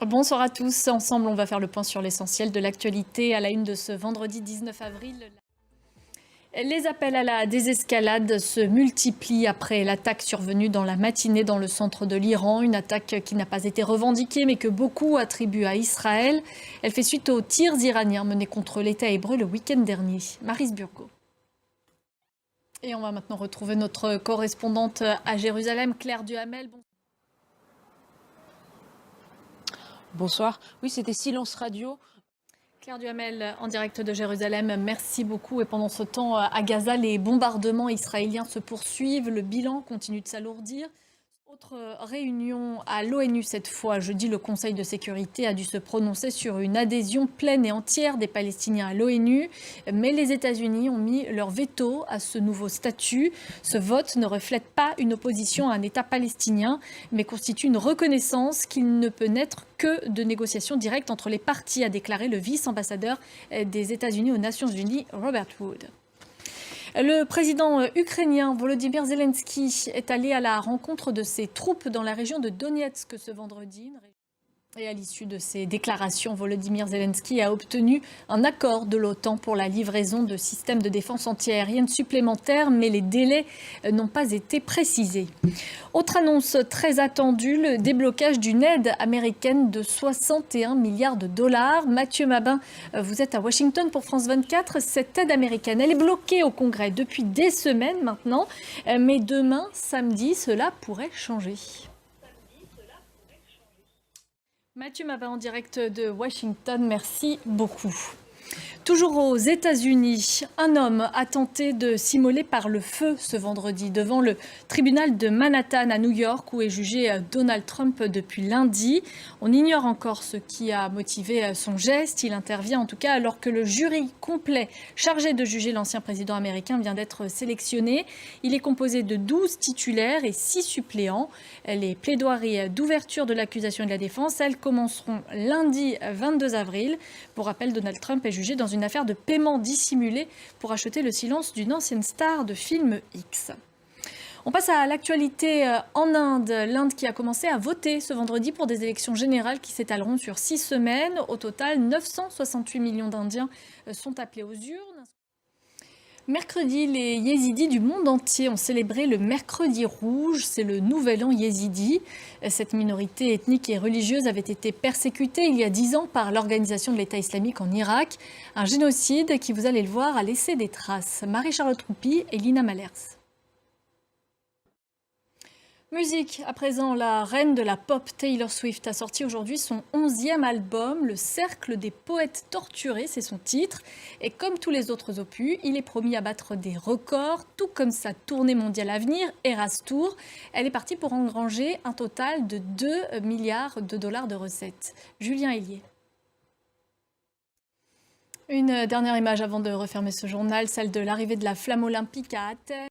Bonsoir à tous. Ensemble, on va faire le point sur l'essentiel de l'actualité à la une de ce vendredi 19 avril. Les appels à la désescalade se multiplient après l'attaque survenue dans la matinée dans le centre de l'Iran. Une attaque qui n'a pas été revendiquée mais que beaucoup attribuent à Israël. Elle fait suite aux tirs iraniens menés contre l'État hébreu le week-end dernier. Maryse Burgo. Et on va maintenant retrouver notre correspondante à Jérusalem, Claire Duhamel. Bonsoir. Oui, c'était Silence Radio. Claire Duhamel, en direct de Jérusalem, merci beaucoup. Et pendant ce temps, à Gaza, les bombardements israéliens se poursuivent. Le bilan continue de s'alourdir. Autre réunion à l'ONU cette fois. Jeudi, le Conseil de sécurité a dû se prononcer sur une adhésion pleine et entière des Palestiniens à l'ONU. Mais les États-Unis ont mis leur veto à ce nouveau statut. Ce vote ne reflète pas une opposition à un État palestinien, mais constitue une reconnaissance qu'il ne peut naître que de négociations directes entre les parties, a déclaré le vice-ambassadeur des États-Unis aux Nations Unies, Robert Wood. Le président ukrainien Volodymyr Zelensky est allé à la rencontre de ses troupes dans la région de Donetsk ce vendredi. Et à l'issue de ces déclarations, Volodymyr Zelensky a obtenu un accord de l'OTAN pour la livraison de systèmes de défense antiaérienne supplémentaires, mais les délais n'ont pas été précisés. Autre annonce très attendue, le déblocage d'une aide américaine de 61 milliards de dollars. Mathieu Mabin, vous êtes à Washington pour France 24. Cette aide américaine, elle est bloquée au Congrès depuis des semaines maintenant, mais demain, samedi, cela pourrait changer. Mathieu Mabin en direct de Washington, merci beaucoup. Toujours aux États-Unis, un homme a tenté de s'immoler par le feu ce vendredi devant le tribunal de Manhattan à New York où est jugé Donald Trump depuis lundi. On ignore encore ce qui a motivé son geste. Il intervient en tout cas alors que le jury complet chargé de juger l'ancien président américain vient d'être sélectionné. Il est composé de 12 titulaires et 6 suppléants. Les plaidoiries d'ouverture de l'accusation et de la défense, elles commenceront lundi 22 avril. Pour rappel, Donald Trump est jugé dans une affaire de paiement dissimulé pour acheter le silence d'une ancienne star de film X. On passe à l'actualité en Inde. L'Inde qui a commencé à voter ce vendredi pour des élections générales qui s'étaleront sur 6 semaines. Au total, 968 millions d'Indiens sont appelés aux urnes. Mercredi, les yézidis du monde entier ont célébré le Mercredi rouge, c'est le nouvel an yézidi. Cette minorité ethnique et religieuse avait été persécutée il y a 10 ans par l'organisation de l'État islamique en Irak. Un génocide qui, vous allez le voir, a laissé des traces. Marie-Charlotte Roupi et Lina Malers. Musique, à présent, la reine de la pop Taylor Swift a sorti aujourd'hui son 11e album, Le Cercle des Poètes Torturés, c'est son titre. Et comme tous les autres opus, il est promis à battre des records, tout comme sa tournée mondiale à venir, Eras Tour. Elle est partie pour engranger un total de 2 milliards de dollars de recettes. Julien Hélier. Une dernière image avant de refermer ce journal, celle de l'arrivée de la flamme olympique à Athènes.